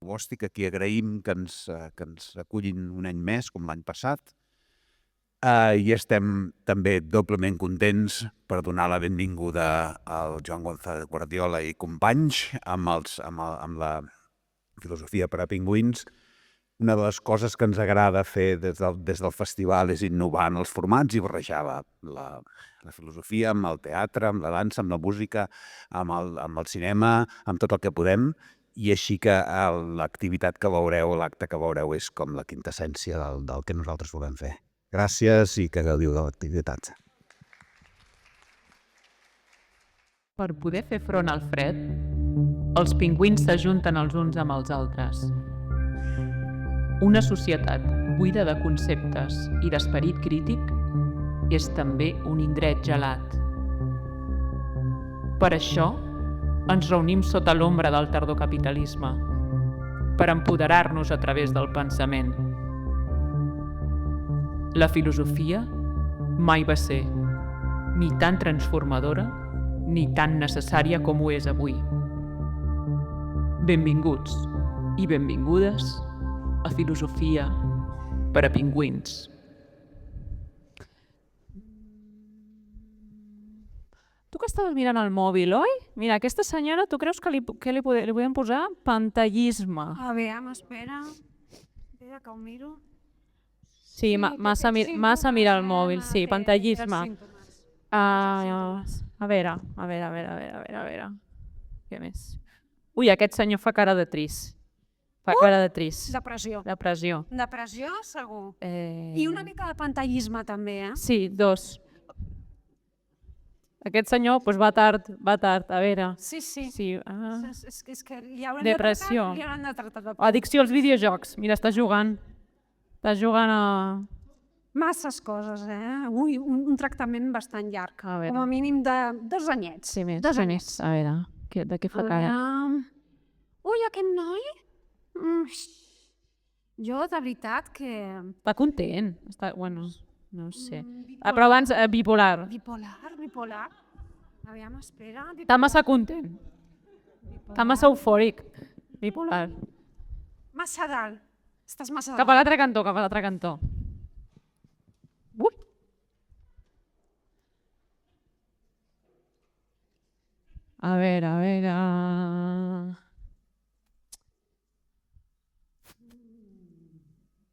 Bòstic, a qui agraïm que ens acullin un any més, com l'any passat. I estem també doblement contents per donar la benvinguda al Joan González Guardiola i companys amb la filosofia per a pingüins. Una de les coses que ens agrada fer des del festival és innovar en els formats i barrejar la filosofia amb el teatre, amb la dansa, amb la música, amb el cinema, amb tot el que podem. I així que l'activitat que veureu, l'acte que veureu, és com la quintessència del que nosaltres volem fer. Gràcies i que gaudiu de l'activitat. Per poder fer front al fred, els pingüins s'ajunten els uns amb els altres. Una societat buida de conceptes i d'esperit crític és també un indret gelat. Per això, ens reunim sota l'ombra del tardocapitalisme, per empoderar-nos a través del pensament. La filosofia mai va ser ni tan transformadora ni tan necessària com ho és avui. Benvinguts i benvingudes a Filosofia per a pingüins. Tu que estaves mirant el mòbil, oi? Mira, aquesta senyora, tu creus que li podem posar pantallisme? A veure, espera que ho miro. Sí, massa mirar el mòbil, sí, pantallisme. A veure. Què més? Ui, aquest senyor fa cara de trist. Fa cara de trist. Depressió. Depressió. Depressió, segur. I una mica de pantallisme, també, eh? Sí, dos. Aquest senyor va tard, a veure. Sí. És que li hauran Depressió. de tractar. Addicció als videojocs. Mira, està jugant. Està jugant a... Masses coses, eh? Ui, un tractament bastant llarg. A veure. Com a mínim de 2 anyets. Sí, més. 2 anyets. A veure, de què fa cara? Ui, aquest noi... Jo, de veritat, que... Està content. Bueno, no sé. Però abans, bipolar. Bipolar. Aviam, espera. Està massa content. Està massa eufòric. Bipolar. Massa dalt. Estàs massa dalt. Cap a l'altre cantó. Ui! A veure...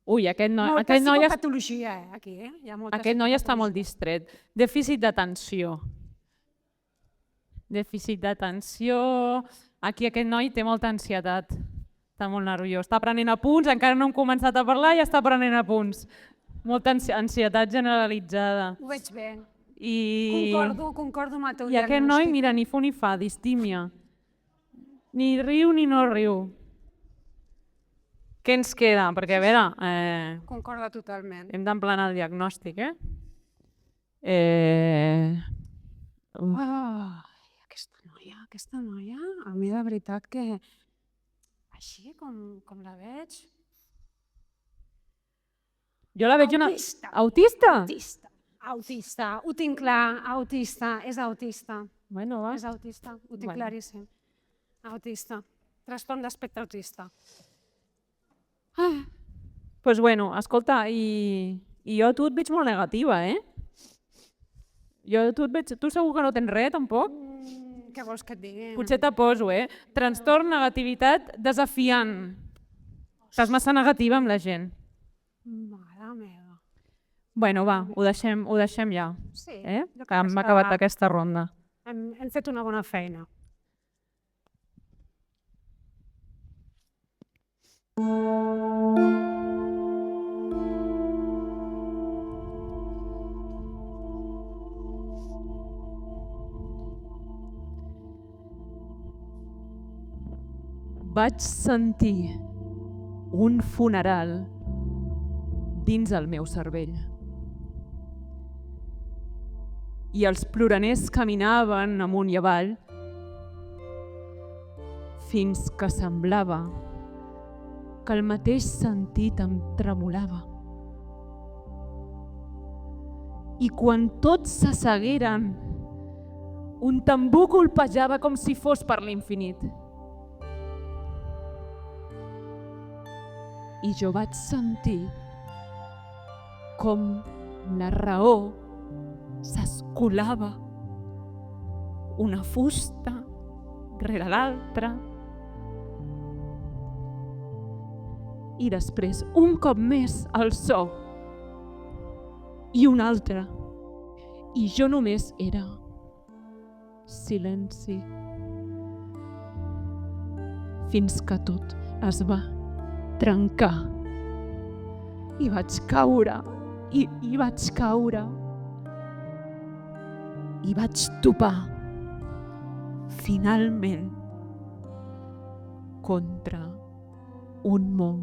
Ui, aquest noi... Molta psicopatologia, aquí, eh? Aquest noi està molt distret. Dèficit d'atenció. Aquí aquest noi té molta ansietat. Està molt nerviós. Està prenent apunts, encara no hem començat a parlar i ja està prenent apunts. Molta ansietat generalitzada. Ho veig bé. I... Concordo amb el teu diagnòstic. I aquest noi, mira, ni fu ni fa, distímia. Ni riu ni no riu. Què ens queda? Perquè, a veure... Concorda totalment. Hem d'emplenar el diagnòstic, eh? Aquesta noia, a mi de veritat que... Així com la veig... Jo la veig una... Autista? Autista. Ho tinc clar, autista. És autista. Bueno, va. És autista, ho tinc claríssim. Autista. Trastorn d'espectre autista. Doncs bueno, escolta, i jo tu et veig molt negativa, eh? Tu segur que no tens res, tampoc? Què vols que et digui? Potser te poso, eh? Trastorn, negativitat, desafiant. Estàs massa negativa amb la gent. Mare meva. Bueno, va, ho deixem ja. Sí. Que hem acabat aquesta ronda. Hem fet una bona feina. Vaig sentir un funeral dins el meu cervell. I els ploraners caminaven amunt i avall fins que semblava que el mateix sentit em tremolava. I quan tots s'assegueren, un tambor colpejava com si fos per l'infinit. I jo vaig sentir com la raó s'escolava una fusta rere l'altra i després un cop més el so i un altre i jo només era silenci fins que tot es va trencar i vaig caure i vaig caure i vaig topar finalment contra un món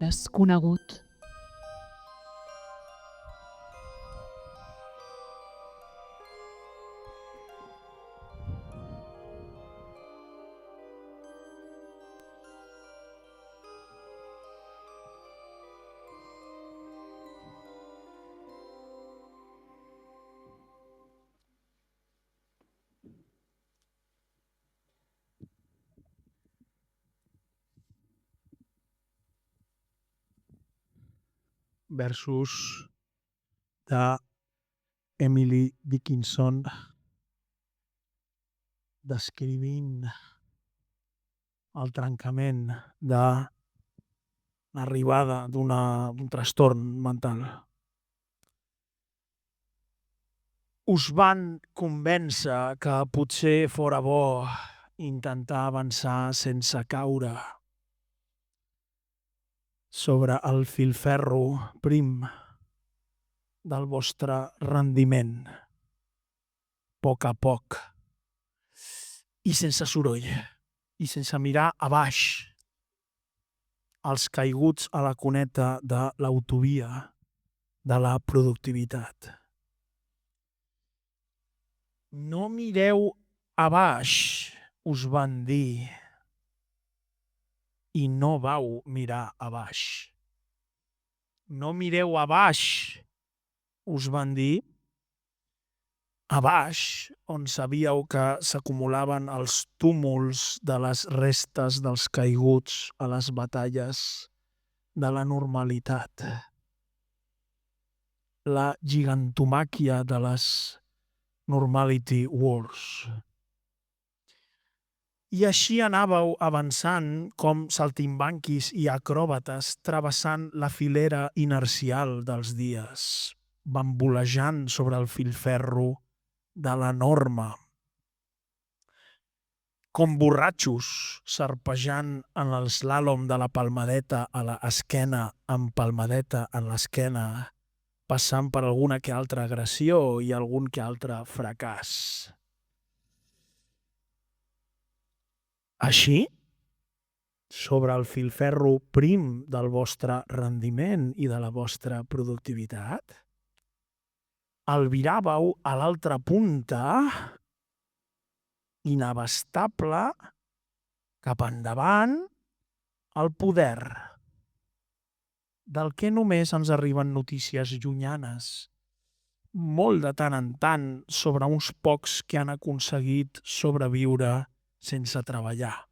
desconegut. Versos de Emily Dickinson descrivint el trencament de l'arribada d'un trastorn mental. Us van convèncer que potser fora bo intentar avançar sense caure sobre el filferro prim del vostre rendiment, a poc, i sense soroll, i sense mirar a baix, els caiguts a la cuneta de l'autovia de la productivitat. No mireu a baix, us van dir, i no vau mirar a baix. No mireu a baix, us van dir, a baix, on sabíeu que s'acumulaven els túmuls de les restes dels caiguts a les batalles de la normalitat. La gigantomàquia de les normality wars. I així anàveu avançant com saltimbanquis i acròbates travessant la filera inercial dels dies, bambolejant sobre el filferro de la norma. Com borratxos serpejant en l'eslàlom de la palmadeta a l'esquena amb palmadeta en l'esquena, passant per alguna que altra agressió i algun que altre fracàs. Així, sobre el filferro prim del vostre rendiment i de la vostra productivitat, el viràveu a l'altra punta, inabastable, cap endavant, el poder, del que només ens arriben notícies llunyanes, molt de tant en tant sobre uns pocs que han aconseguit sobreviure sense treballar,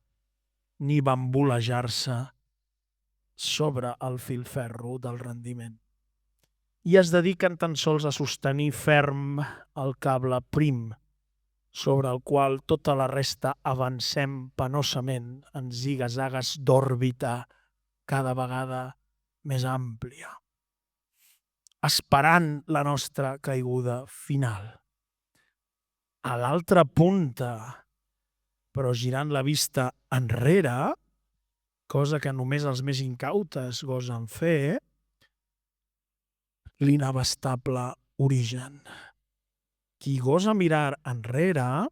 ni bambolejar-se sobre el filferro del rendiment. I es dediquen tan sols a sostenir ferm el cable prim, sobre el qual tota la resta avancem penosament en ziga-zagues d'òrbita cada vegada més àmplia, esperant la nostra caiguda final. A l'altra punta, però girant la vista enrere, cosa que només els més incautes gosen fer, l'inabastable origen. Qui gosa mirar enrere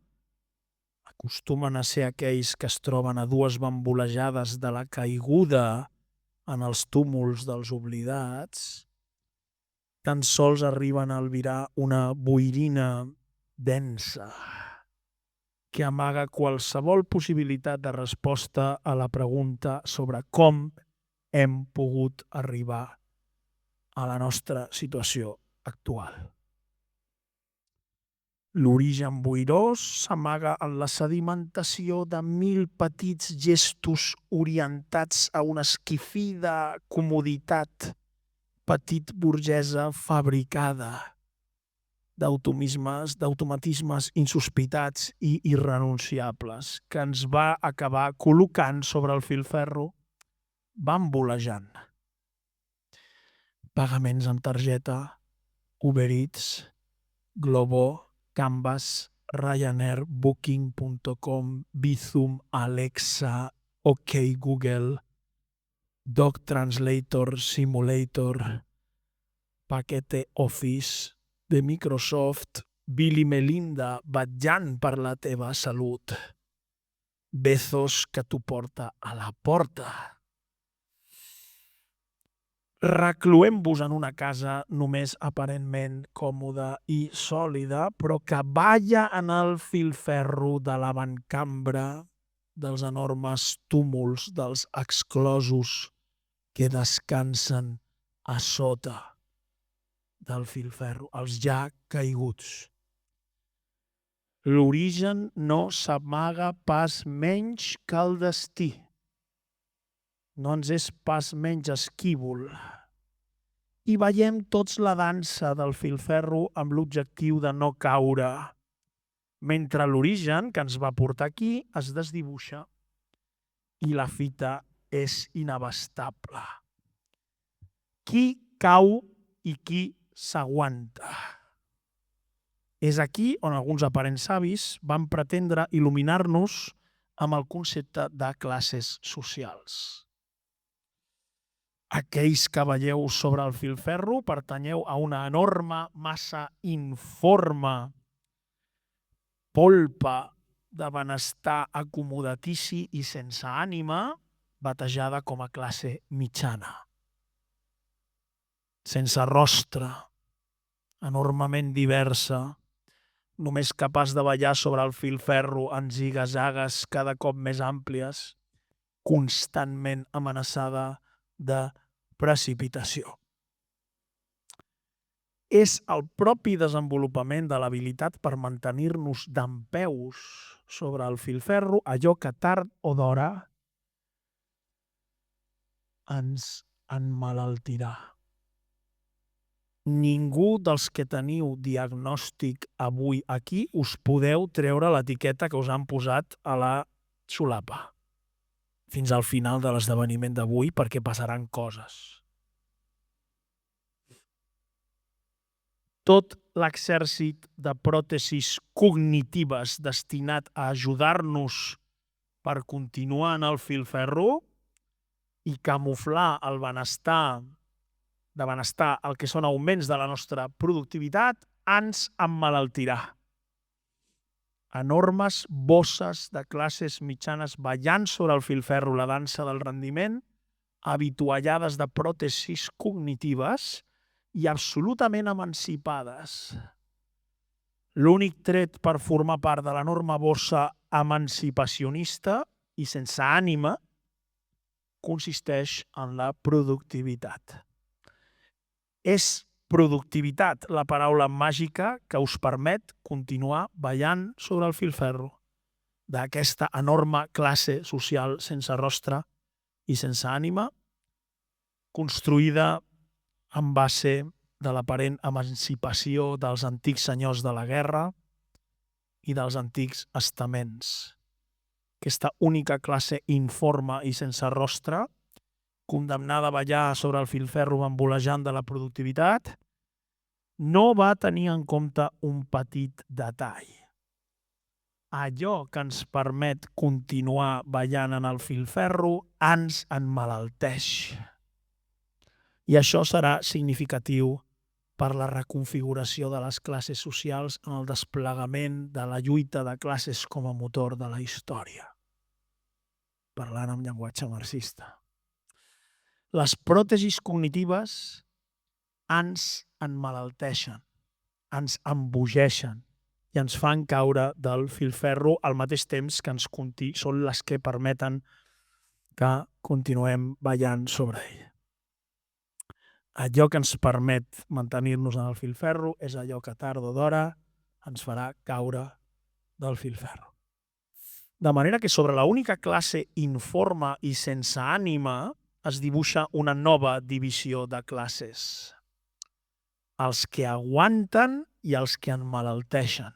acostumen a ser aquells que es troben a dues bambolejades de la caiguda en els túmuls dels oblidats, tan sols arriben a albirar una boirina densa que amaga qualsevol possibilitat de resposta a la pregunta sobre com hem pogut arribar a la nostra situació actual. L'origen boirós s'amaga en la sedimentació de 1.000 petits gestos orientats a una esquifida comoditat petit burgesa fabricada d'automatismes insospitats i irrenunciables que ens va acabar col·locant sobre el filferro bambolejant. Pagaments amb targeta, Uber Eats, Globo, Canvas, Ryanair, Booking.com, Bizum, Alexa, OK Google, Dog Translator Simulator, Paquete Office de Microsoft, Bill i Melinda vetllant per la teva salut, Bezos que t'ho porta a la porta. Recloem-vos en una casa només aparentment còmoda i sòlida, però que balla en el filferro de l'avancambra dels enormes túmuls dels exclosos que descansen a sota del filferro, els ja caiguts. L'origen no s'amaga pas menys que el destí. No ens és pas menys esquívol. I veiem tots la dansa del filferro amb l'objectiu de no caure, mentre l'origen que ens va portar aquí es desdibuixa i la fita és inabastable. Qui cau i qui s'aguanta? És aquí on alguns aparents savis van pretendre il·luminar-nos amb el concepte de classes socials. Aquells que veieu sobre el filferro pertanyeu a una enorme massa informe, polpa de benestar acomodatici i sense ànima, batejada com a classe mitjana. Sense rostre, enormement diversa, només capaç de ballar sobre el filferro en ziga-zagues cada cop més àmplies, constantment amenaçada de precipitació. És el propi desenvolupament de l'habilitat per mantenir-nos dempeus sobre el filferro allò que tard o d'hora ens emmalaltirà. Ningú dels que teniu diagnòstic avui aquí us podeu treure l'etiqueta que us han posat a la solapa fins al final de l'esdeveniment d'avui, perquè passaran coses. Tot l'exèrcit de pròtesis cognitives destinat a ajudar-nos per continuar en el filferro i camuflar el benestar el que són augments de la nostra productivitat, ens emmalaltirà. Enormes bosses de classes mitjanes ballant sobre el filferro la dansa del rendiment, habituallades de pròtesis cognitives i absolutament emancipades. L'únic tret per formar part de l'enorme bossa emancipacionista i sense ànima consisteix en la productivitat. És productivitat, la paraula màgica que us permet continuar ballant sobre el filferro d'aquesta enorme classe social sense rostre i sense ànima, construïda en base de l'aparent emancipació dels antics senyors de la guerra i dels antics estaments. Aquesta única classe informe i sense rostre, condemnada a ballar sobre el filferro bambolejant de la productivitat, no va tenir en compte un petit detall. Allò que ens permet continuar ballant en el filferro ens emmalalteix. I això serà significatiu per la reconfiguració de les classes socials en el desplegament de la lluita de classes com a motor de la història. Parlant amb llenguatge marxista. Les pròtesis cognitives ens emmalalteixen, ens embogeixen i ens fan caure del filferro al mateix temps que són les que permeten que continuem ballant sobre ell. Allò que ens permet mantenir-nos en el filferro és allò que tard o d'hora ens farà caure del filferro. De manera que sobre la única classe informe i sense ànima es dibuixa una nova divisió de classes. Els que aguanten i els que emmalalteixen.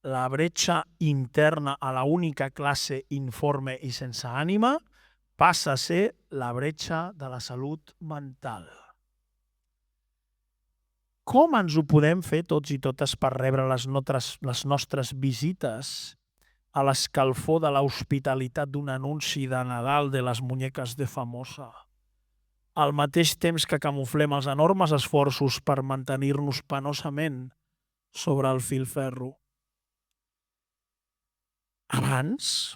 La bretxa interna a la única classe informe i sense ànima passa a ser la bretxa de la salut mental. Com ens ho podem fer tots i totes per rebre les nostres visites a l'escalfor de l'hospitalitat d'un anunci de Nadal de les muñeques de Famosa, al mateix temps que camuflem els enormes esforços per mantenir-nos penosament sobre el filferro? Abans,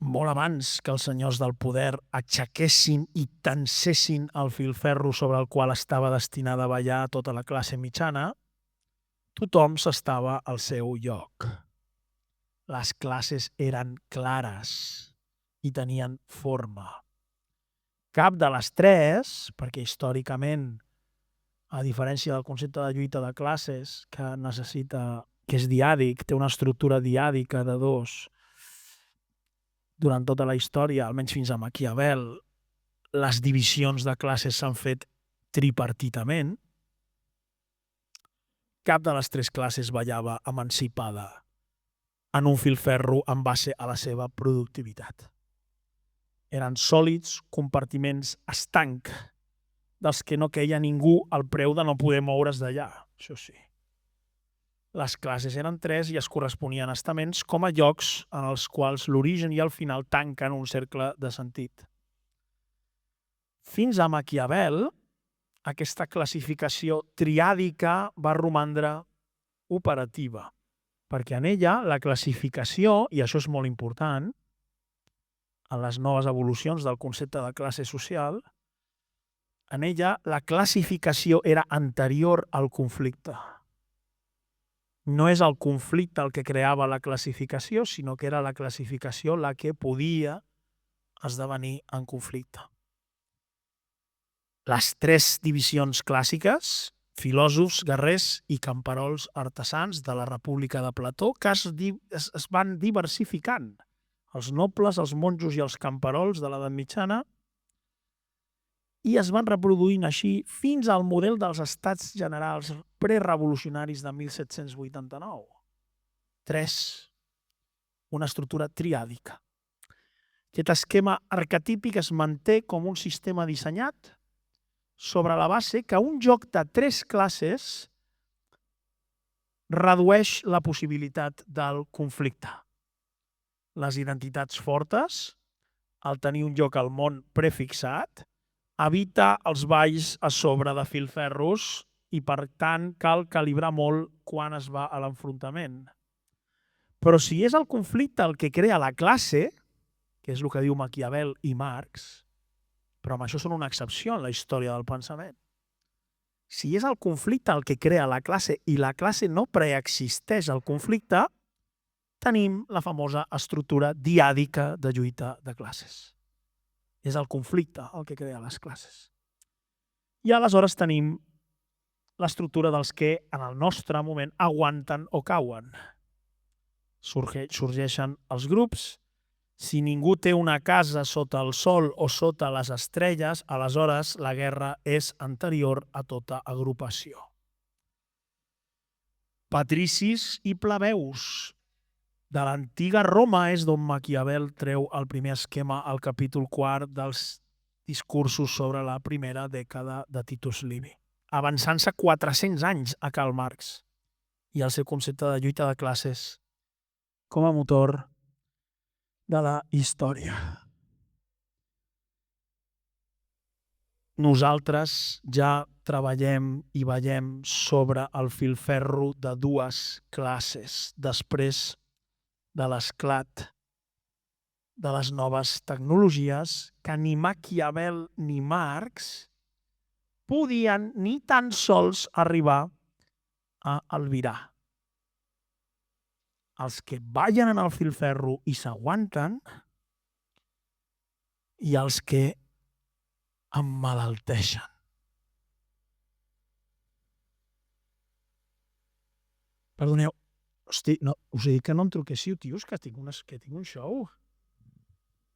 molt abans que els senyors del poder aixequessin i tensessin el filferro sobre el qual estava destinada a ballar tota la classe mitjana, tothom s'estava al seu lloc. Les classes eren clares i tenien forma. Cap de les tres, perquè històricament, a diferència del concepte de lluita de classes, que és diàdic, té una estructura diàdica de dos, durant tota la història, almenys fins a Maquiavel, les divisions de classes s'han fet tripartitament. Cap de les tres classes ballava emancipada en un filferro en base a la seva productivitat. Eren sòlids compartiments estanc dels que no queia ningú al preu de no poder moure's d'allà, això sí. Les classes eren tres i es corresponien a estaments com a llocs en els quals l'origen i el final tanquen un cercle de sentit. Fins a Maquiavel, aquesta classificació triàdica va romandre operativa, perquè en ella la classificació, i això és molt important, en les noves evolucions del concepte de classe social, en ella la classificació era anterior al conflicte. No és el conflicte el que creava la classificació, sinó que era la classificació la que podia esdevenir en conflicte. Les tres divisions clàssiques, filòsofs, guerrers i camperols artesans de la República de Plató, que es van diversificant. Els nobles, els monjos i els camperols de l'edat mitjana, i es van reproduint així fins al model dels estats generals prerevolucionaris de 1789. Tres. Una estructura triàdica. Aquest esquema arquetípic es manté com un sistema dissenyat sobre la base que un joc de tres classes redueix la possibilitat del conflicte. Les identitats fortes, al tenir un lloc al món prefixat, evita els balls a sobre de filferros i, per tant, cal calibrar molt quan es va a l'enfrontament. Però si és el conflicte el que crea la classe, que és el que diu Maquiavel i Marx, però amb això són una excepció en la història del pensament. Si és el conflicte el que crea la classe i la classe no preexisteix al conflicte, tenim la famosa estructura diàdica de lluita de classes. És el conflicte el que crea les classes. I aleshores tenim l'estructura dels que en el nostre moment aguanten o cauen. Sorgeixen els grups. Si ningú té una casa sota el sol o sota les estrelles, aleshores la guerra és anterior a tota agrupació. Patricis i plebeus. De l'antiga Roma és d'on Maquiavel treu el primer esquema al capítol 4 dels discursos sobre la primera dècada de Titus Livi, avançant-se 400 anys a Karl Marx i el seu concepte de lluita de classes com a motor de la història. Nosaltres ja treballem i veiem sobre el filferro de dues classes després de l'esclat de les noves tecnologies que ni Maquiavel ni Marx podien ni tan sols arribar a albirar. Els que ballen en el filferro i s'aguanten i els que emmalalteixen. Perdoneu, hosti, no, us he dit que no em truquéssiu, tios, que tinc un show.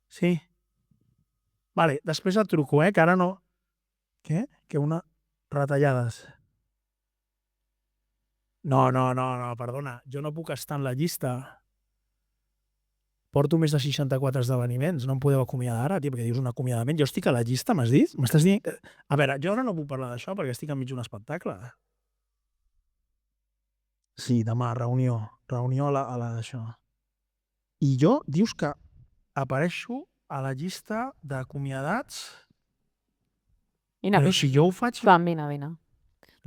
Sí. Vale, després et truco, que ara no... Què? Que una... Retallades. No, perdona, jo no puc estar en la llista. Porto més de 64 esdeveniments, no em podeu acomiadar ara, tio, perquè dius un acomiadament. Jo estic a la llista, m'has dit? M'estàs dient... A veure, jo ara no puc parlar d'això perquè estic enmig d'un espectacle. Sí, demà, reunió a la d'això. I jo, dius que apareixo a la llista d'acomiadats, Vine, però si jo ho faig... vine.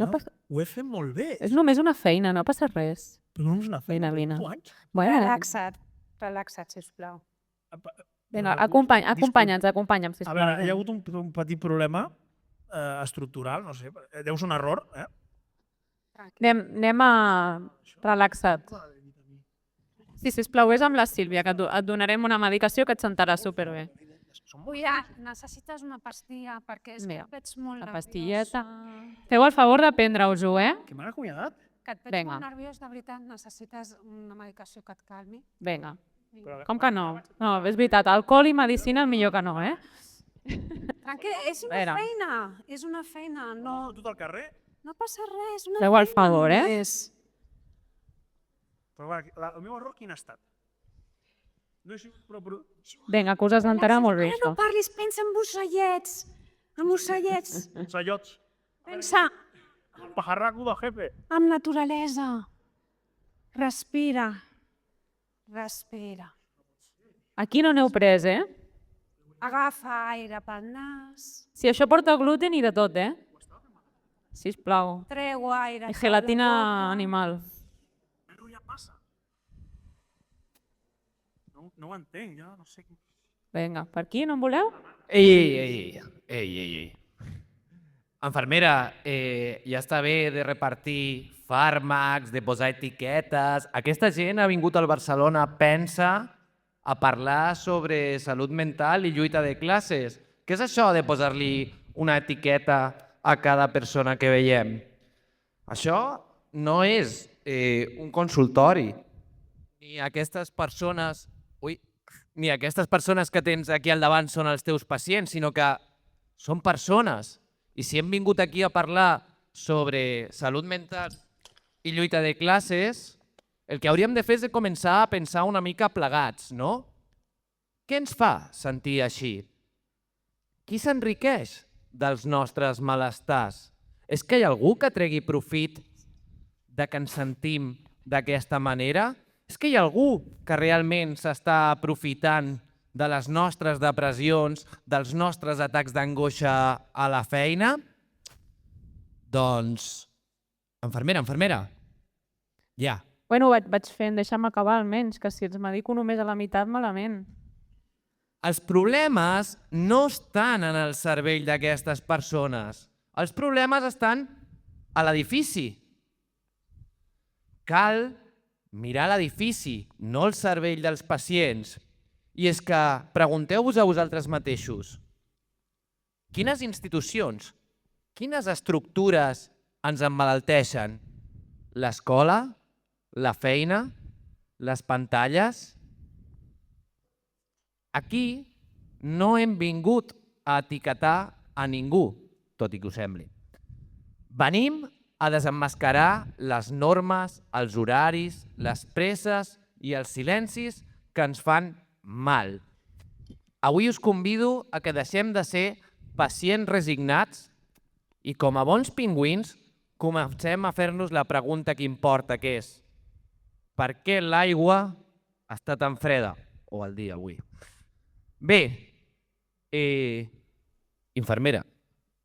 No passa... Ho he fet molt bé. És només una feina, no passa res. Però no és una feina. Vine. Tu anys? Bueno, Relaxa't, sisplau. vinga, acompanya'm, sisplau. A veure, hi ha hagut un petit problema estructural, no sé, deu ser un error, Anem a... Relaxa't. Sí, sisplau, és amb la Sílvia, que et donarem una medicació que et sentarà superbé. Necessites una pastilla perquè és que Mira, et veig molt La nerviós. pastilleta... Feu el favor de prendre-us-ho, Que m'han acomiadat. Que et veig Vinga. molt nerviós, de veritat, necessites una medicació que et calmi. Vinga. Com que no? No, és veritat, alcohol i medicina el millor que no, Tranquil, és Espera. és una feina, no, Tot al carrer. no passa res, una Feu el feina favor, només. Però el meu error quin ha estat? No he sigut però... Vinga, que us assentarà molt bé, Ara això. no parlis, pensa en ocellets, Sallots. pensa El pajarraco de jefe. en naturalesa. Respira. Aquí no n'heu pres, Agafa aire pel nas, Si això porta gluten i de tot, Sisplau. treu aire. I gelatina animal. Però ja passa. No ho entenc, ja no sé... Vinga, per aquí no en voleu? Ei. Enfermera, ja està bé de repartir fàrmacs, de posar etiquetes. Aquesta gent ha vingut al Barcelona, pensa, a parlar sobre salut mental i lluita de classes. Què és això de posar-li una etiqueta a cada persona que veiem? Això no és un consultori. Ni aquestes persones que tens aquí al davant són els teus pacients, sinó que són persones. I si hem vingut aquí a parlar sobre salut mental i lluita de classes, el que hauríem de fer és començar a pensar una mica plegats, no? Què ens fa sentir així? Qui s'enriqueix dels nostres malestars? És que hi ha algú que tregui profit de que ens sentim d'aquesta manera? És que hi ha algú que realment s'està aprofitant de les nostres depressions, dels nostres atacs d'angoixa a la feina? Doncs, infermera, ja. Bueno, vaig fent, deixa'm acabar almenys, que si els medico només a la meitat, malament. Els problemes no estan en el cervell d'aquestes persones. Els problemes estan a l'edifici. Cal mirar l'edifici, no el cervell dels pacients. I és que pregunteu-vos a vosaltres mateixos, quines institucions, quines estructures ens emmalalteixen? L'escola? La feina? Les pantalles? Aquí no hem vingut a etiquetar a ningú, tot i que ho sembli. Venim a desemmascarar les normes, els horaris, les presses i els silencis que ens fan mal. Avui us convido a que deixem de ser pacients resignats i, com a bons pingüins, comencem a fer-nos la pregunta que importa, que és per què l'aigua està tan freda? O el dia avui. Bé, infermera,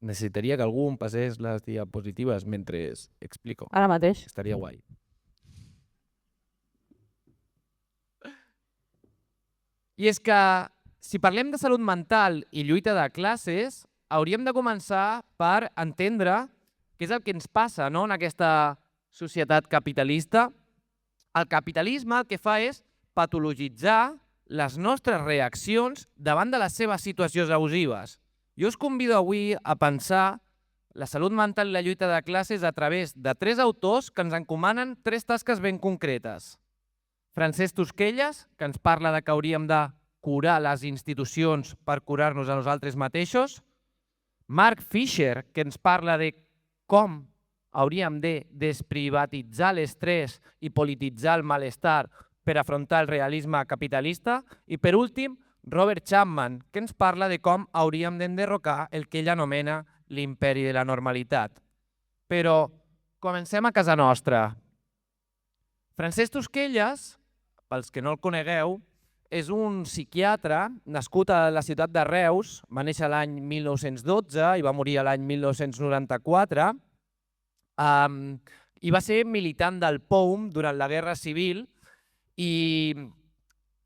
necessitaria que algú em passés les diapositives mentre explico. Ara mateix. Estaria guai. I és que, si parlem de salut mental i lluita de classes, hauríem de començar per entendre què és el que ens passa, no?, en aquesta societat capitalista. El capitalisme el que fa és patologitzar les nostres reaccions davant de les seves situacions abusives. Jo us convido avui a pensar la salut mental i la lluita de classes a través de 3 autors que ens encomanen 3 tasques ben concretes. Francesc Tosquelles, que ens parla de que hauríem de curar les institucions per curar-nos a nosaltres mateixos. Mark Fisher, que ens parla de com hauríem de desprivatitzar l'estrès i polititzar el malestar per afrontar el realisme capitalista. I per últim, Robert Chapman, que ens parla de com hauríem d'enderrocar el que ell anomena l'imperi de la normalitat. Però comencem a casa nostra. Francesc Tosquelles, pels que no el conegueu, és un psiquiatre nascut a la ciutat de Reus, va néixer l'any 1912 i va morir l'any 1994, i va ser militant del POUM durant la Guerra Civil i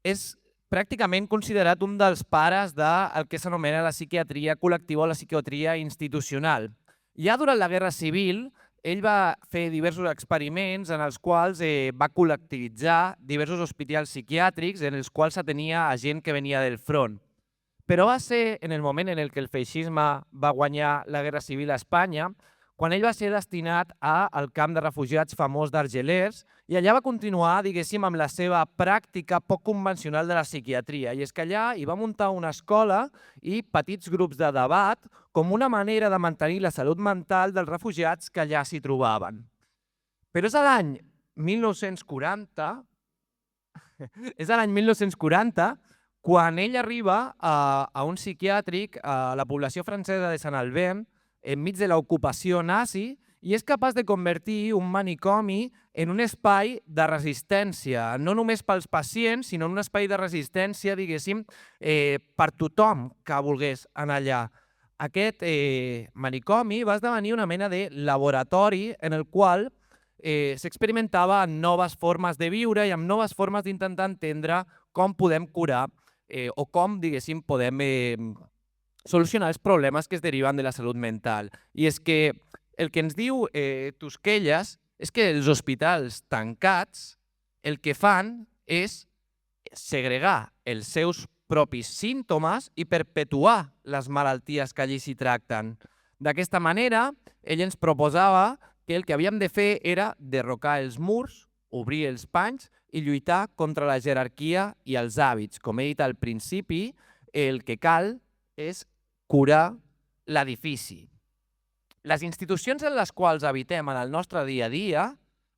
és pràcticament considerat un dels pares del que s'anomena la psiquiatria col·lectiva o la psiquiatria institucional. Ja durant la Guerra Civil, ell va fer diversos experiments en els quals va col·lectivitzar diversos hospitals psiquiàtrics en els quals s'atenia a gent que venia del front. Però va ser en el moment en el que el feixisme va guanyar la Guerra Civil a Espanya quan ell va ser destinat al camp de refugiats famós d'Argelers i allà va continuar, diguéssim, amb la seva pràctica poc convencional de la psiquiatria. I és que allà hi va muntar una escola i petits grups de debat com una manera de mantenir la salut mental dels refugiats que allà s'hi trobaven. Però és l'any 1940, quan ell arriba a un psiquiàtric a la població francesa de Sant Albert, enmig de l'ocupació nazi, i és capaç de convertir un manicomi en un espai de resistència, no només pels pacients, sinó en un espai de resistència, diguéssim, per tothom que volgués anar allà. Aquest manicomi va esdevenir una mena de laboratori en el qual s'experimentava amb noves formes de viure i amb noves formes d'intentar entendre com podem curar o com, diguéssim, podem solucionar els problemes que es deriven de la salut mental. I és que el que ens diu Tosquelles és que els hospitals tancats el que fan és segregar els seus propis símptomes i perpetuar les malalties que allí s'hi tracten. D'aquesta manera, ell ens proposava que el que havíem de fer era derrocar els murs, obrir els panys i lluitar contra la jerarquia i els hàbits. Com he dit al principi, el que cal és curar l'edifici. Les institucions en les quals habitem en el nostre dia a dia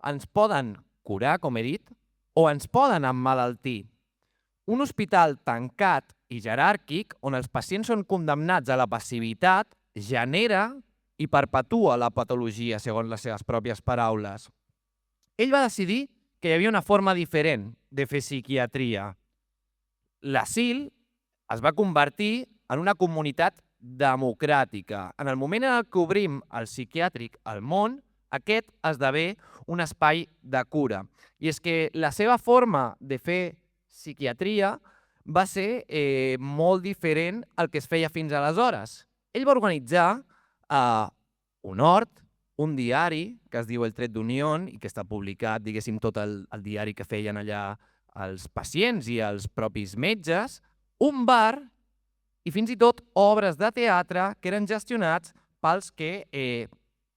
ens poden curar, com he dit, o ens poden emmalaltir. Un hospital tancat i jeràrquic, on els pacients són condemnats a la passivitat, genera i perpetua la patologia, segons les seves pròpies paraules. Ell va decidir que hi havia una forma diferent de fer psiquiatria. L'asil es va convertir en una comunitat democràtica. En el moment en què obrim el psiquiàtric al món, aquest esdevé un espai de cura. I és que la seva forma de fer psiquiatria va ser molt diferent al que es feia fins aleshores. Ell va organitzar un hort, un diari, que es diu El Tret d'Unió i que està publicat, diguéssim, tot el diari que feien allà els pacients i els propis metges, un bar i fins i tot obres de teatre que eren gestionats pels que,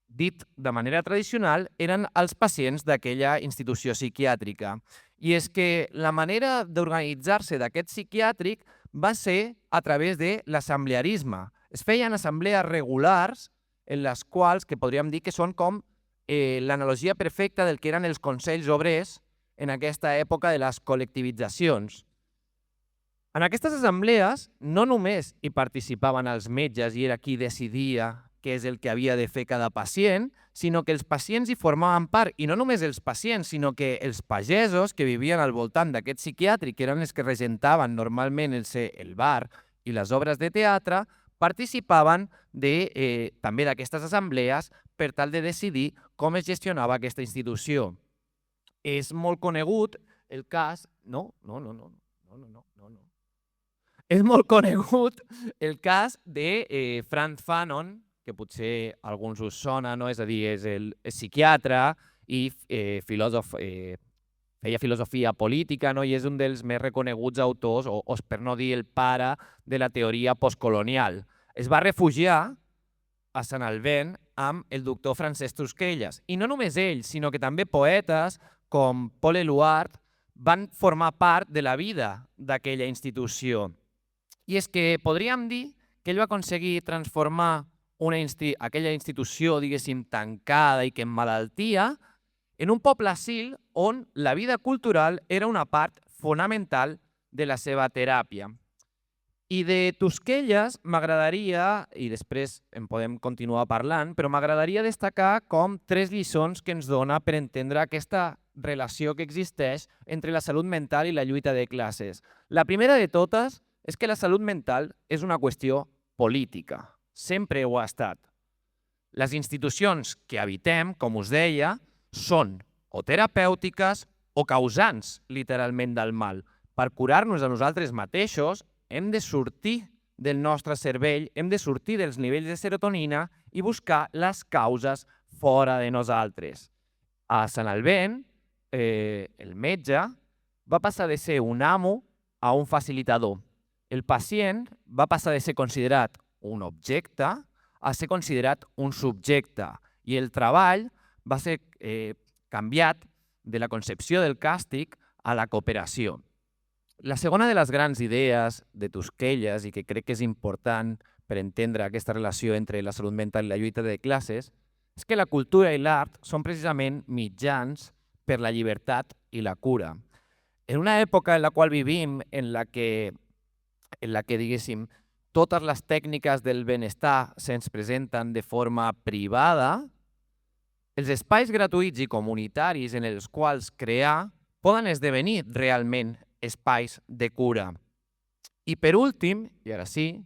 dit de manera tradicional, eren els pacients d'aquella institució psiquiàtrica. I és que la manera d'organitzar-se d'aquest psiquiàtric va ser a través de l'assemblearisme. Es feien assemblees regulars en les quals, que podríem dir que són com l'analogia perfecta del que eren els consells obrers en aquesta època de les col·lectivitzacions. En aquestes assemblees no només hi participaven els metges i era qui decidia què és el que havia de fer cada pacient, sinó que els pacients hi formaven part, i no només els pacients, sinó que els pagesos que vivien al voltant d'aquest psiquiàtric, que eren els que regentaven normalment el bar i les obres de teatre, participaven també d'aquestes assemblees per tal de decidir com es gestionava aquesta institució. És molt conegut el cas... És molt conegut el cas de Frantz Fanon, que potser a alguns us sona, és a dir, és psiquiatre i filòsof, feia filosofia política i és un dels més reconeguts autors, o per no dir el pare, de la teoria postcolonial. Es va refugiar a Sant Albén amb el doctor Francesc Tosquelles. I no només ell, sinó que també poetes com Paul Eluard van formar part de la vida d'aquella institució. I és que podríem dir que ell va aconseguir transformar aquella institució, diguéssim, tancada i que emmalaltia, en un poble asil on la vida cultural era una part fonamental de la seva teràpia. I de Tosquelles m'agradaria, i després en podem continuar parlant, però m'agradaria destacar com 3 lliçons que ens dona per entendre aquesta relació que existeix entre la salut mental i la lluita de classes. La primera de totes és que la salut mental és una qüestió política. Sempre ho ha estat. Les institucions que habitem, com us deia, són o terapèutiques o causants, literalment, del mal. Per curar-nos a nosaltres mateixos, hem de sortir del nostre cervell, hem de sortir dels nivells de serotonina i buscar les causes fora de nosaltres. A Sant Albén, el metge va passar de ser un amo a un facilitador. El pacient va passar de ser considerat un objecte a ser considerat un subjecte i el treball va ser canviat de la concepció del càstig a la cooperació. La segona de les grans idees de Tosquelles i que crec que és important per entendre aquesta relació entre la salut mental i la lluita de classes és que la cultura i l'art són precisament mitjans per la llibertat i la cura. En una època en la qual vivim, en la que diguéssim, totes les tècniques del benestar se'ns presenten de forma privada, els espais gratuïts i comunitaris en els quals crear poden esdevenir realment espais de cura. I per últim, i ara sí,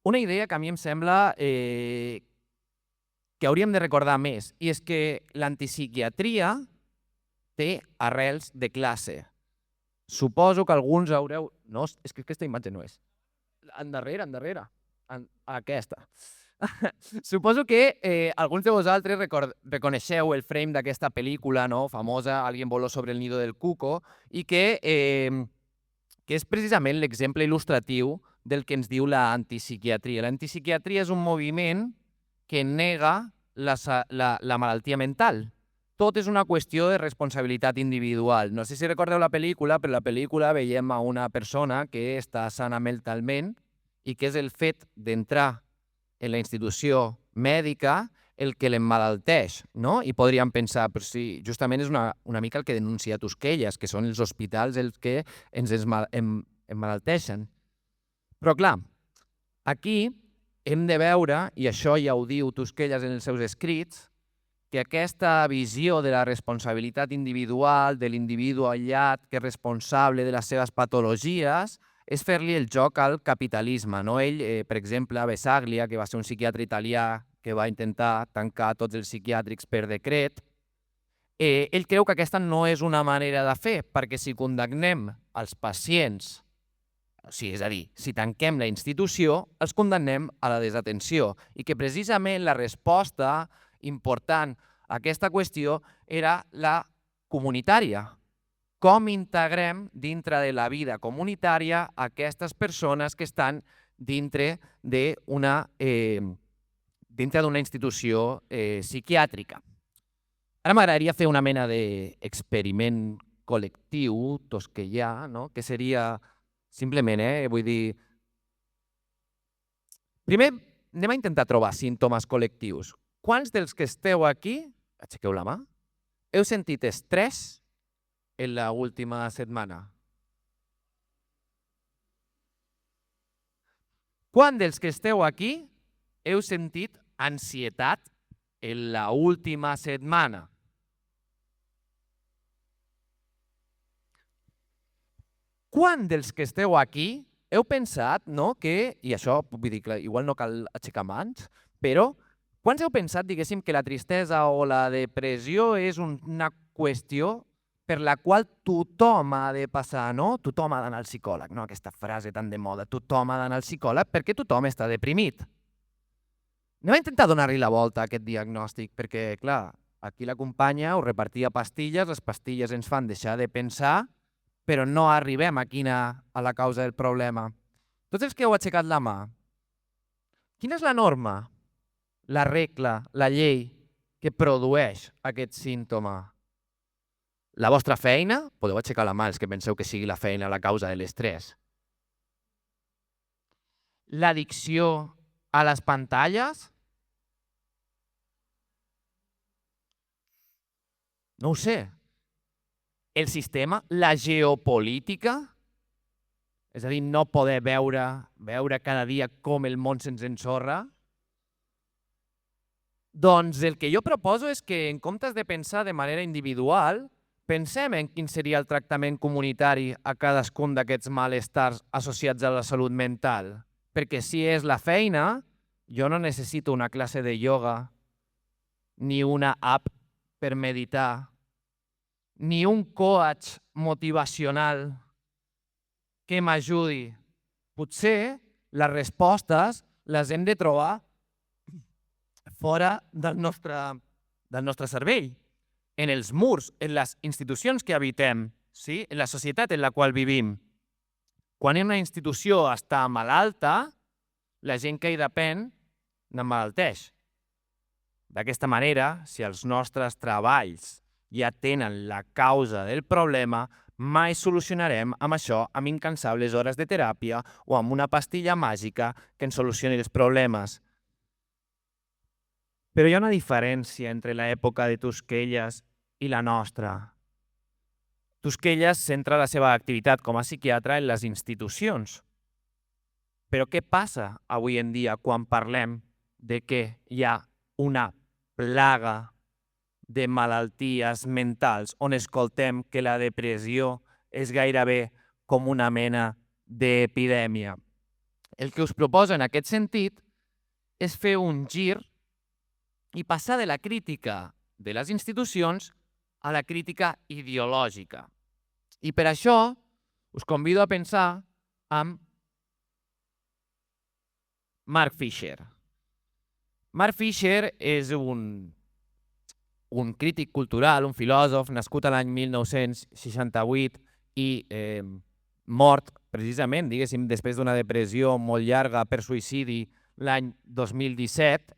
una idea que a mi em sembla que hauríem de recordar més, i és que l'antipsiquiatria té arrels de classe. Suposo que alguns haureu... No, és que aquesta imatge no és. Endarrere. Aquesta. Suposo que alguns de vosaltres reconeixeu el frame d'aquesta pel·lícula famosa, Alguien voló sobre el nido del cuco, i que és precisament l'exemple il·lustratiu del que ens diu l'antipsiquiatria. L'antipsiquiatria és un moviment que nega la malaltia mental. Tot és una qüestió de responsabilitat individual. No sé si recordeu la pel·lícula, però la pel·lícula veiem a una persona que està sana mentalment i que és el fet d'entrar en la institució mèdica el que l'emmalalteix, no? I podríem pensar, però sí, justament és una mica el que denuncia Tosquelles, que són els hospitals els que ens emmalalteixen. Però clar, aquí hem de veure, i això ja ho diu Tosquelles en els seus escrits, que aquesta visió de la responsabilitat individual, de l'individu aïllat que és responsable de les seves patologies, és fer-li el joc al capitalisme. Ell, per exemple, Vesaglia, que va ser un psiquiatre italià que va intentar tancar tots els psiquiàtrics per decret, ell creu que aquesta no és una manera de fer, perquè si condemnem els pacients, és a dir, si tanquem la institució, els condemnem a la desatenció, i que precisament la resposta important a aquesta qüestió era la comunitària. Com integrem dintre de la vida comunitària aquestes persones que estan dintre d'una institució psiquiàtrica. Ara m'agradaria fer una mena d'experiment col·lectiu tosquellà, que seria simplement, vull dir... Primer, anem a intentar trobar símptomes col·lectius. Quants dels que esteu aquí, aixequeu la mà, heu sentit estrès en l'última setmana? Quants dels que esteu aquí heu sentit ansietat en l'última setmana? Quants dels que esteu aquí heu pensat que, i això vull dir que igual no cal aixecar mans, però quants heu pensat, diguéssim, que la tristesa o la depressió és una qüestió per la qual tothom ha de passar, tothom ha d'anar al psicòleg, aquesta frase tan de moda, tothom ha d'anar al psicòleg perquè tothom està deprimit. Anem a intentar donar-li la volta a aquest diagnòstic, perquè, clar, aquí la companya us repartia pastilles, les pastilles ens fan deixar de pensar, però no arribem a la causa del problema. Tots els que heu aixecat la mà, Quina és la norma, la regla, la llei que produeix aquest símptoma? La vostra feina? Podeu aixecar la mà els que penseu que sigui la feina la causa de l'estrès. L'addicció a les pantalles? No ho sé. El sistema, la geopolítica? És a dir, no poder veure cada dia com el món se'ns ensorra? Doncs el que jo proposo és que en comptes de pensar de manera individual, pensem en quin seria el tractament comunitari a cadascun d'aquests malestars associats a la salut mental. Perquè si és la feina, jo no necessito una classe de ioga, ni una app per meditar, ni un coach motivacional que m'ajudi. Potser les respostes les hem de trobar fora del nostre cervell, en els murs, en les institucions que habitem, sí? En la societat en la qual vivim. Quan una institució està malalta, la gent que hi depèn n'emmalalteix. D'aquesta manera, si els nostres treballs ja tenen la causa del problema, mai solucionarem amb això amb incansables hores de teràpia o amb una pastilla màgica que ens solucioni els problemes. Però hi ha una diferència entre l'època de Tusquelles i la nostra. Tusquelles centra la seva activitat com a psiquiatre en les institucions. Però què passa avui en dia quan parlem de que hi ha una plaga de malalties mentals on escoltem que la depressió és gairebé com una mena d'epidèmia? El que us proposo en aquest sentit és fer un gir i passar de la crítica de les institucions a la crítica ideològica. I per això us convido a pensar amb Mark Fisher. Mark Fisher és un crític cultural, un filòsof, nascut a l'any 1968 i mort, precisament, diguéssim, després d'una depressió molt llarga per suïcidi l'any 2017,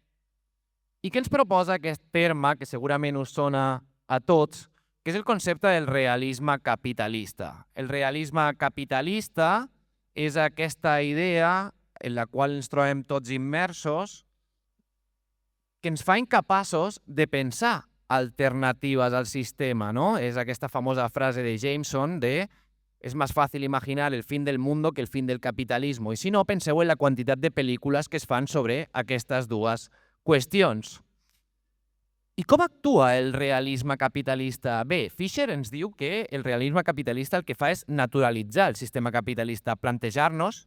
i que ens proposa aquest terme que segurament us sona a tots, que és el concepte del realisme capitalista. El realisme capitalista és aquesta idea en la qual ens trobem tots immersos que ens fa incapaços de pensar alternatives al sistema, ¿no? És aquesta famosa frase de Jameson de «Es más fácil imaginar el fin del mundo que el fin del capitalismo». I si no, penseu en la quantitat de pel·lícules que es fan sobre aquestes dues qüestions. I com actua el realisme capitalista? Bé, Fisher ens diu que el realisme capitalista el que fa és naturalitzar el sistema capitalista, plantejar-nos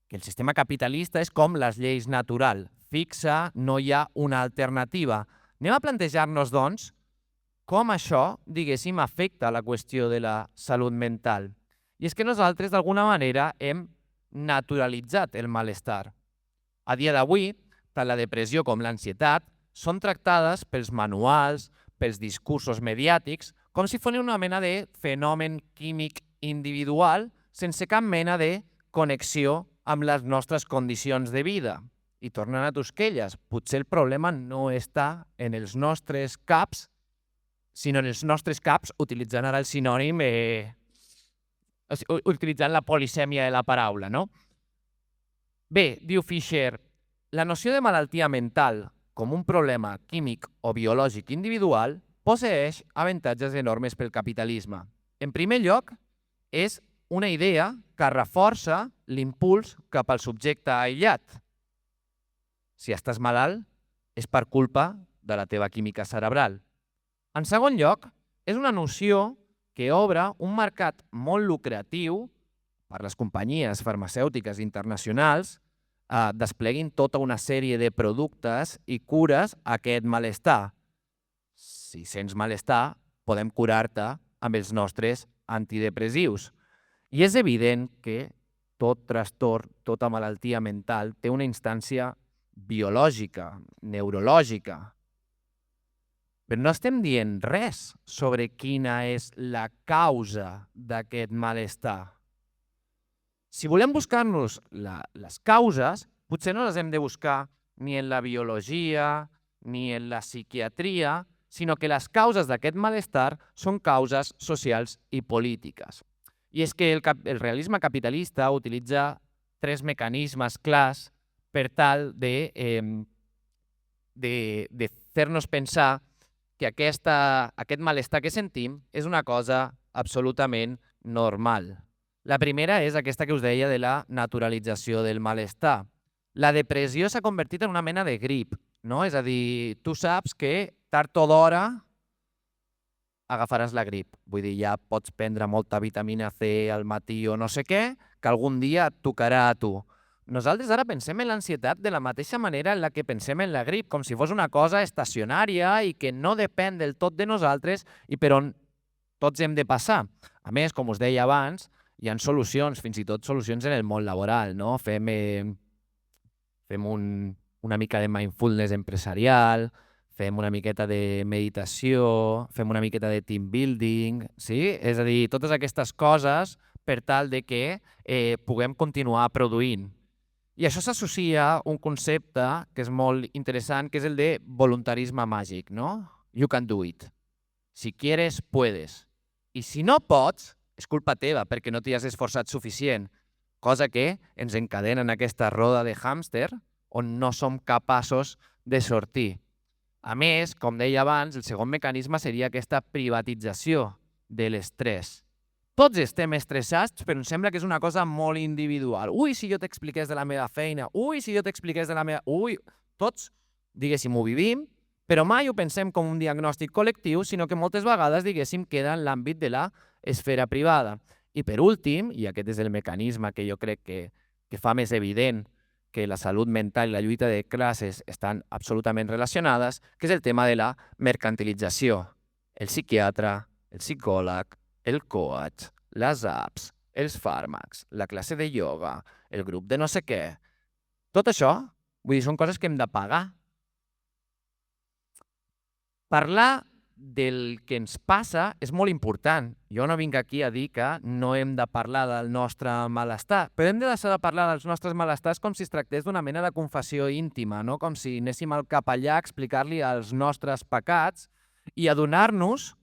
que el sistema capitalista és com les lleis natural, fixa, no hi ha una alternativa. Anem a plantejar-nos, doncs, com això, diguéssim, afecta la qüestió de la salut mental. I és que nosaltres, d'alguna manera, hem naturalitzat el malestar. A dia d'avui, tant la depressió com l'ansietat són tractades pels manuals, pels discursos mediàtics, com si fos una mena de fenomen químic individual sense cap mena de connexió amb les nostres condicions de vida. I tornant a Tusquelles, potser el problema no està en els nostres caps, sinó en els nostres caps, utilitzant ara el sinònim, utilitzant la polisèmia de la paraula, no? Bé, diu Fisher, la noció de malaltia mental com un problema químic o biològic individual posseeix avantatges enormes pel capitalisme. En primer lloc, és una idea que reforça l'impuls cap al subjecte aïllat. Si estàs malalt, és per culpa de la teva química cerebral. En segon lloc, és una noció que obre un mercat molt lucratiu per les companyies farmacèutiques internacionals despleguin tota una sèrie de productes i cures a aquest malestar. Si sents malestar, podem curar-te amb els nostres antidepressius. I és evident que tot trastorn, tota malaltia mental té una instància biològica, neurològica. Però no estem dient res sobre quina és la causa d'aquest malestar. Si volem buscar-nos les causes, potser no les hem de buscar ni en la biologia ni en la psiquiatria, sinó que les causes d'aquest malestar són causes socials i polítiques. I és que el realisme capitalista utilitza 3 mecanismes clars per tal de fer-nos pensar que aquest malestar que sentim és una cosa absolutament normal. La primera és aquesta que us deia de la naturalització del malestar. La depressió s'ha convertit en una mena de grip, no? És a dir, tu saps que tard o d'hora agafaràs la grip. Vull dir, ja pots prendre molta vitamina C al matí o no sé què, que algun dia et tocarà a tu. Nosaltres ara pensem en l'ansietat de la mateixa manera en la que pensem en la grip, com si fos una cosa estacionària i que no depèn del tot de nosaltres i per on tots hem de passar. A més, com us deia abans, hi ha solucions, fins i tot solucions en el món laboral, no? Fem una mica de mindfulness empresarial, fem una miqueta de meditació, fem una miqueta de team building, sí? És a dir, totes aquestes coses per tal de que puguem continuar produint. I això s'associa a un concepte que és molt interessant, que és el de voluntarisme màgic, no? You can do it. Si quieres, puedes. I si no pots, és culpa teva perquè no t'hi has esforçat suficient, cosa que ens encadena en aquesta roda de hàmster on no som capaços de sortir. A més, com deia abans, el segon mecanisme seria aquesta privatització de l'estrès. Tots estem estressats, però em sembla que és una cosa molt individual. Ui, si jo t'expliqués de la meva feina. Ui, si jo t'expliqués de la meva... Ui, tots, diguéssim, ho vivim, però mai ho pensem com un diagnòstic col·lectiu, sinó que moltes vegades, diguéssim, queda en l'àmbit de l'esfera privada. I per últim, i aquest és el mecanisme que jo crec que fa més evident que la salut mental i la lluita de classes estan absolutament relacionades, que és el tema de la mercantilització. El psiquiatre, el psicòleg, el coach, les apps, els fàrmacs, la classe de ioga, el grup de no sé què. Tot això, vull dir, són coses que hem de pagar. Parlar del que ens passa és molt important. Jo no vinc aquí a dir que no hem de parlar del nostre malestar, però hem de deixar de parlar dels nostres malestars com si es tractés d'una mena de confessió íntima, no? Com si anéssim al capellà a explicar-li els nostres pecats i adonar-nos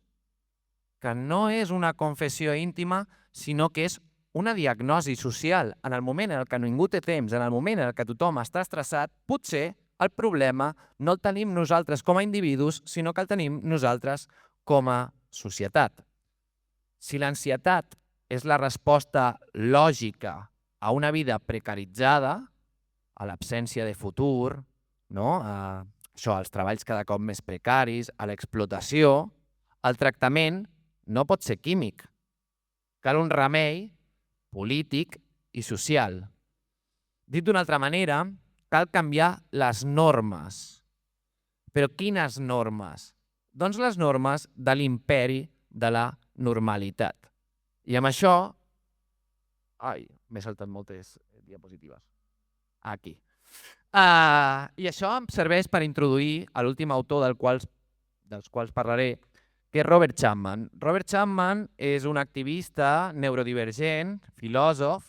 que no és una confessió íntima, sinó que és una diagnosi social. En el moment en què ningú té temps, en el moment en què tothom està estressat, potser el problema no el tenim nosaltres com a individus, sinó que el tenim nosaltres com a societat. Si l'ansietat és la resposta lògica a una vida precaritzada, a l'absència de futur, no? Als treballs cada cop més precaris, a l'explotació, el tractament no pot ser químic. Cal un remei polític i social. Dit d'una altra manera, cal canviar les normes. Però quines normes? Doncs les normes de l'imperi de la normalitat. I amb això... Ai, m'he saltat moltes diapositives. Aquí. I això em serveix per introduir a l'últim autor dels quals parlaré, que és Robert Chapman. Robert Chapman és un activista neurodivergent, filòsof,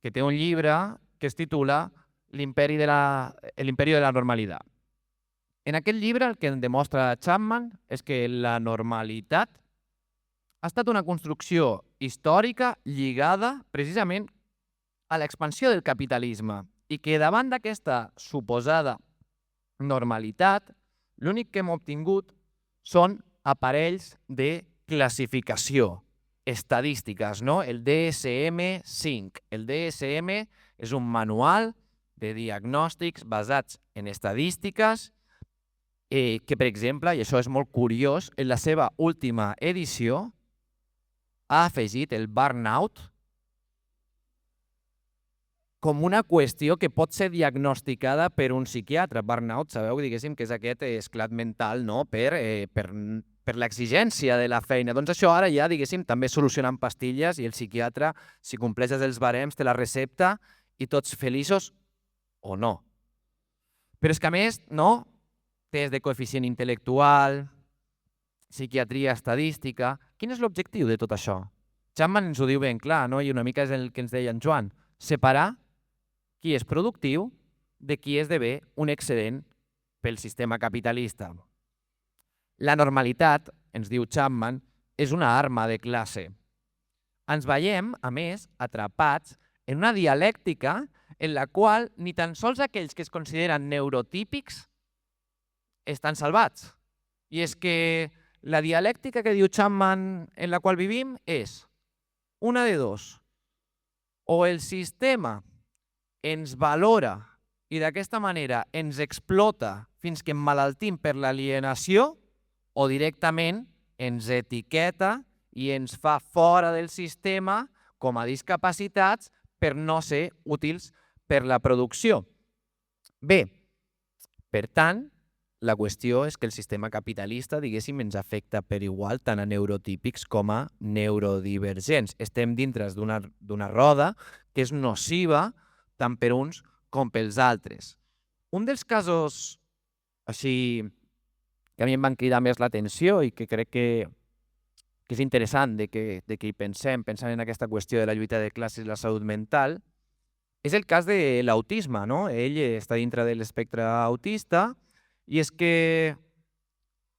que té un llibre que es titula L'Imperi de la Normalitat. En aquest llibre el que demostra Chapman és que la normalitat ha estat una construcció històrica lligada precisament a l'expansió del capitalisme i que davant d'aquesta suposada normalitat l'únic que hem obtingut són aparells de classificació, estadístiques, no? El DSM-5. El DSM és un manual de diagnòstics basats en estadístiques que, per exemple, i això és molt curiós, en la seva última edició ha afegit el burnout com una qüestió que pot ser diagnosticada per un psiquiatre. Burnout, sabeu, diguéssim, que és aquest esclat mental, no? Per l'exigència de la feina. Doncs això ara ja, diguéssim, també solucionant pastilles i el psiquiatre, si compleixes els barems, te la recepta i tots feliços o no. Però és que a més, no? Test de coeficient intel·lectual, psiquiatria estadística... Quin és l'objectiu de tot això? Chapman ens ho diu ben clar, no? I una mica és el que ens deia en Joan. Separar qui és productiu de qui esdevé un excedent pel sistema capitalista. La normalitat, ens diu Chapman, és una arma de classe. Ens veiem, a més, atrapats en una dialèctica en la qual ni tan sols aquells que es consideren neurotípics estan salvats. I és que la dialèctica que diu Chapman en la qual vivim és una de dos. O el sistema ens valora i d'aquesta manera ens explota fins que emmalaltim per l'alienació, o directament ens etiqueta i ens fa fora del sistema com a discapacitats per no ser útils per la producció. Bé, per tant, la qüestió és que el sistema capitalista, diguéssim, ens afecta per igual tant a neurotípics com a neurodivergents. Estem dintre d'una roda que és nociva tant per uns com pels altres. Un dels casos així que a mi em van cridar més l'atenció i que crec que és interessant de que hi pensant en aquesta qüestió de la lluita de classes i la salut mental, és el cas de l'autisme, no? Ell està dintre de l'espectre autista i és que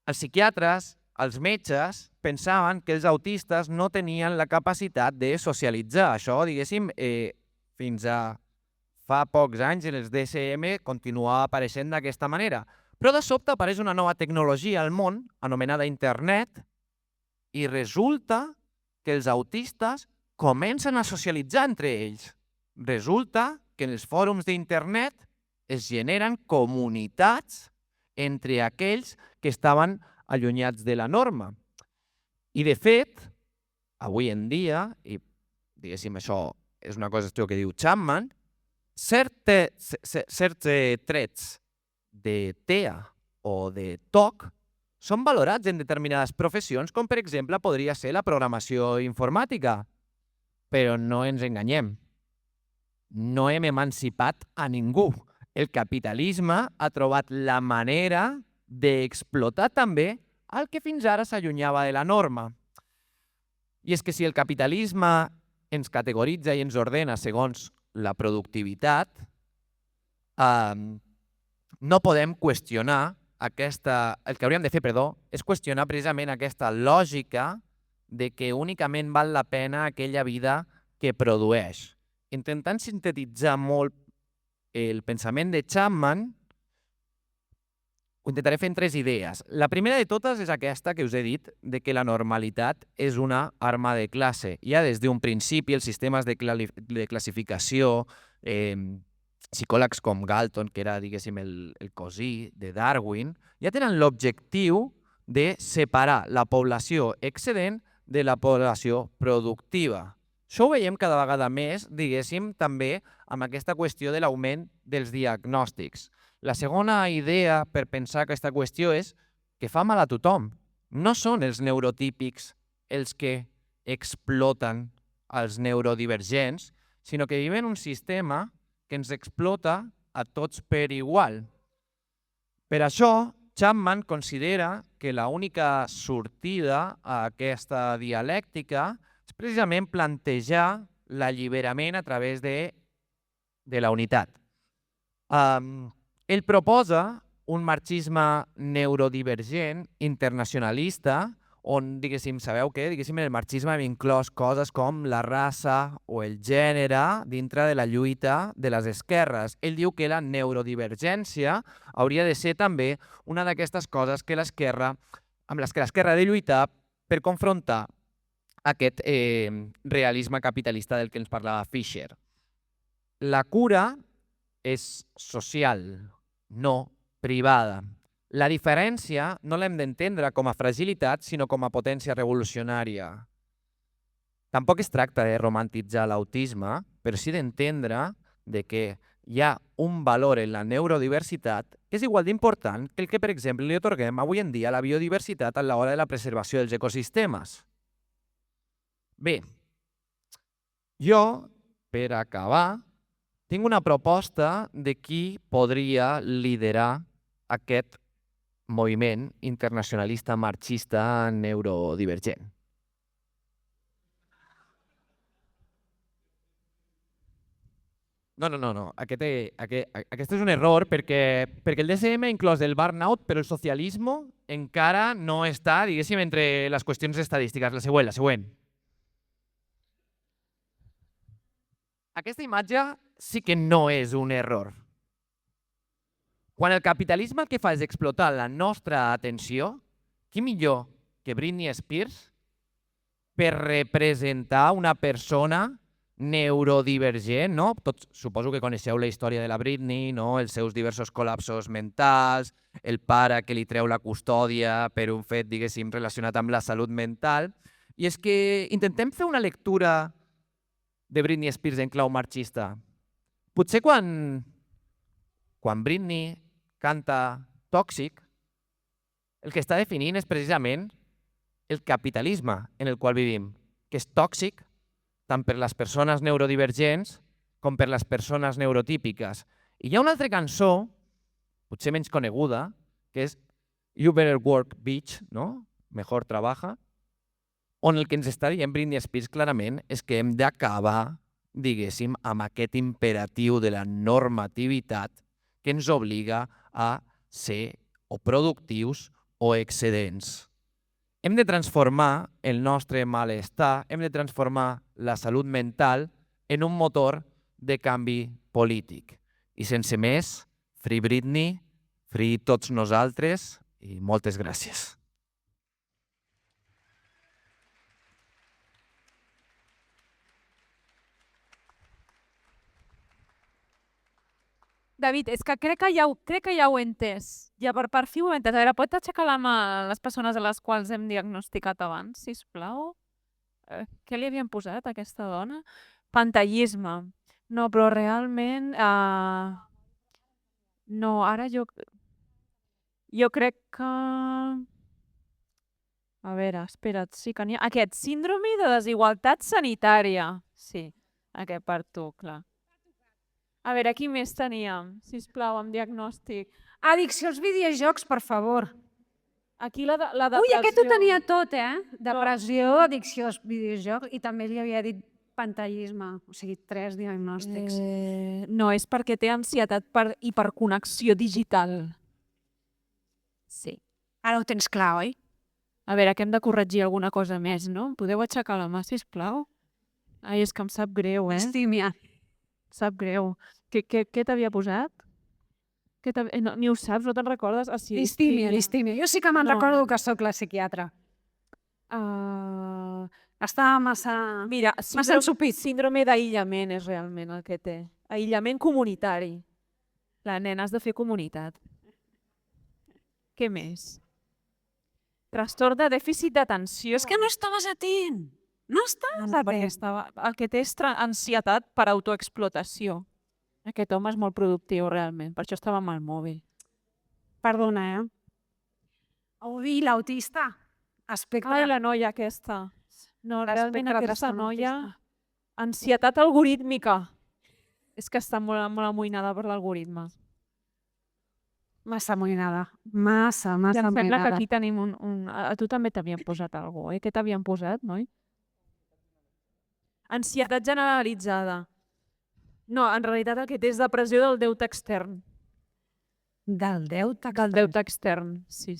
els psiquiatres, els metges, pensaven que els autistes no tenien la capacitat de socialitzar. Això, diguéssim, fins a fa pocs anys en els DSM continuava apareixent d'aquesta manera. Però de sobte apareix una nova tecnologia al món, anomenada internet, i resulta que els autistes comencen a socialitzar entre ells. Resulta que en els fòrums d'internet es generen comunitats entre aquells que estaven allunyats de la norma. I de fet, avui en dia, i diguéssim això és una cosa que diu Chapman, certs trets de TEA o de TOC són valorats en determinades professions, com per exemple podria ser la programació informàtica. Però no ens enganyem. No hem emancipat a ningú. El capitalisme ha trobat la manera d'explotar també el que fins ara s'allunyava de la norma. I és que si el capitalisme ens categoritza i ens ordena segons la productivitat, no podem qüestionar el que hauríem de fer, és qüestionar precisament aquesta lògica de que únicament val la pena aquella vida que produeix. Intentant sintetitzar molt el pensament de Chapman, ho intentaré fer en 3 idees. La primera de totes és aquesta que us he dit, de que la normalitat és una arma de classe. Ja des d'un principi els sistemes de classificació, psicòlegs com Galton, que era, diguéssim, el cosí de Darwin, ja tenen l'objectiu de separar la població excedent de la població productiva. Això ho veiem cada vegada més, diguéssim, també amb aquesta qüestió de l'augment dels diagnòstics. La segona idea per pensar aquesta qüestió és que fa mal a tothom. No són els neurotípics els que exploten els neurodivergents, sinó que vivim en un sistema que ens explota a tots per igual. Per això, Chapman considera que l'única sortida a aquesta dialèctica és precisament plantejar l'alliberament a través de la unitat. Ell proposa un marxisme neurodivergent, internacionalista, on, diguéssim, sabeu què? Diguéssim, en el marxisme hem inclòs coses com la raça o el gènere dintre de la lluita de les esquerres. Ell diu que la neurodivergència hauria de ser també una d'aquestes coses que amb les que l'esquerra ha de lluitar per confrontar aquest realisme capitalista del que ens parlava Fisher. La cura és social, no privada. La diferència no l'hem d'entendre com a fragilitat, sinó com a potència revolucionària. Tampoc es tracta de romantitzar l'autisme, però sí d'entendre que hi ha un valor en la neurodiversitat que és igual d'important que el que, per exemple, li atorguem avui en dia a la biodiversitat a l'hora de la preservació dels ecosistemes. Bé, jo, per acabar, tinc una proposta de qui podria liderar aquest moviment internacionalista marxista neurodivergent. No. Aquest és un error perquè el DSM ha inclòs el burnout, però el socialisme encara no està, diguéssim, entre les qüestions estadístiques. La següent. Aquesta imatge sí que no és un error. Quan el capitalisme el que fa és explotar la nostra atenció, qui millor que Britney Spears per representar una persona neurodivergent, no? Tots suposo que coneixeu la història de la Britney, no? Els seus diversos col·lapsos mentals, el pare que li treu la custòdia per un fet, diguéssim, relacionat amb la salut mental. I és que intentem fer una lectura de Britney Spears en clau marxista. Potser quan Britney canta Tòxic, el que està definint és precisament el capitalisme en el qual vivim, que és tòxic tant per les persones neurodivergents com per les persones neurotípiques. I hi ha una altra cançó, potser menys coneguda, que és You Better Work, Bitch, no? Mejor trabaja, on el que ens està dient Britney Spears clarament és que hem d'acabar, diguéssim, amb aquest imperatiu de la normativitat que ens obliga a ser o productius o excedents. Hem de transformar el nostre malestar, hem de transformar la salut mental en un motor de canvi polític. I sense més, Free Britney, free tots nosaltres i moltes gràcies. David, és que crec que ja ho he entès. Ja per fi ho he entès. A veure, pot aixecar la mà a les persones a les quals hem diagnosticat abans, sisplau? Què li havien posat a aquesta dona? Pantallisme. No, però realment... No, ara jo crec que... A veure, espera't, sí que n'hi ha... Aquest, síndrome de desigualtat sanitària. Sí, aquest per tu, clar. A veure, qui més teníem, sisplau, amb diagnòstic? Addicció als videojocs, per favor. Aquí la depressió... Ui, aquest ho tenia tot, Depressió, addicció als videojocs i també li havia dit pantallisme, o sigui, 3 diagnòstics. No, és perquè té ansietat per hiperconnexió digital. Sí. Ara ho tens clar, oi? A veure, que hem de corregir alguna cosa més, no? Podeu aixecar la mà, sisplau? Ai, és que em sap greu, Estímia. Sap greu. Què t'havia posat? No, ni ho saps, no te'n recordes? Sí, Distímia. Jo sí que me'n recordo que sóc la psiquiatra. Estava massa... Mira, massa ensupit. síndrome d'aïllament és realment el que té. Aïllament comunitari. La nena, has de fer comunitat. Què més? Trastorn de dèficit d'atenció. És que no estaves atent. No estaves atent. El que té és ansietat per autoexplotació. Aquest home és molt productiu, realment. Per això estava amb el mòbil. Perdona, Ui, l'autista. Espectre. Ai, la noia aquesta. No, realment L'espectre aquesta trastorn noia... autista. Ansietat algorítmica. És que està molt amoïnada per l'algoritme. Massa amoïnada. Massa Em sembla que amoïnada. aquí tenim A tu també t'havien posat alguna cosa, Què t'havien posat, noi? Ansietat generalitzada. No, en realitat el que té és depressió del deute extern. Del deute. Del deute extern, sí.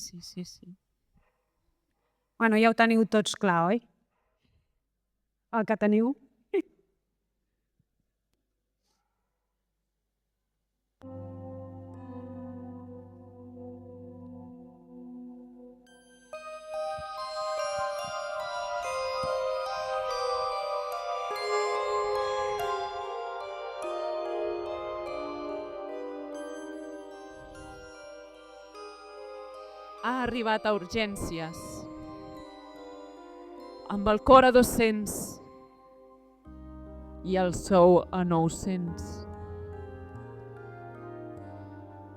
Bueno, ja ho teniu tots clar, oi? El que teniu? Ha arribat a urgències. Amb el cor a 200 i el sou a 900.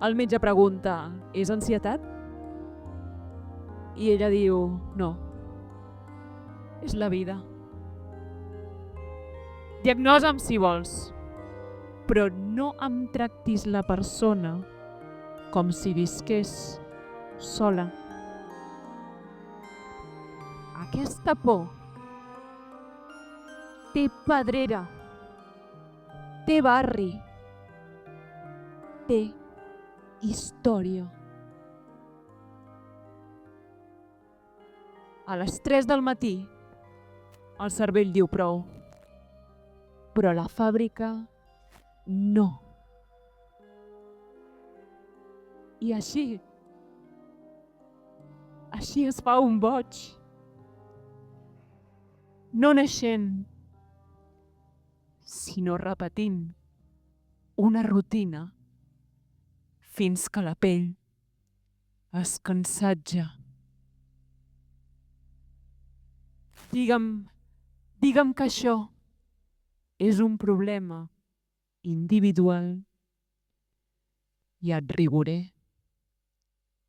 El metge pregunta, és ansietat? I ella diu, no, és la vida. Diagnosa'm si vols, però no em tractis la persona com si visqués sola. Aquesta por té pedrera, té barri, té història. A les 3 del matí, el cervell diu prou, però la fàbrica no. I així es fa un boig. No naixent, sinó repetint una rutina fins que la pell es cansatja. Digue'm que això és un problema individual i et rigoré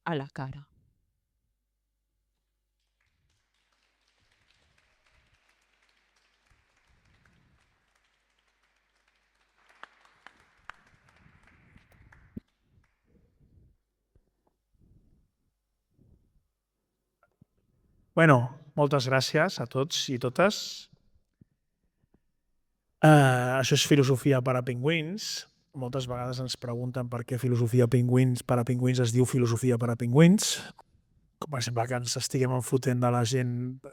a la cara. Bueno, moltes gràcies a tots i totes. Això és filosofia per a pingüins. Moltes vegades ens pregunten per què filosofia per a pingüins es diu filosofia per a pingüins. Com sembla que ens estiguem enfotent de la gent.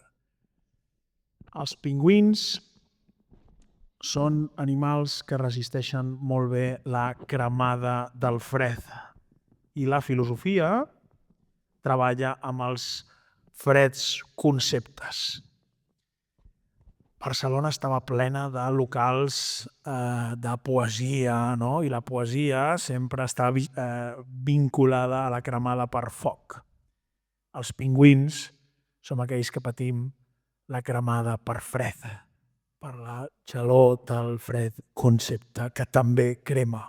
Els pingüins són animals que resisteixen molt bé la cremada del fred. I la filosofia treballa amb els freds conceptes. Barcelona estava plena de locals de poesia, no? I la poesia sempre està vinculada a la cremada per foc. Els pingüins som aquells que patim la cremada per fred, per la gelor del fred concepte que també crema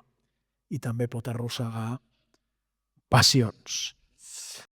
i també pot arrossegar passions.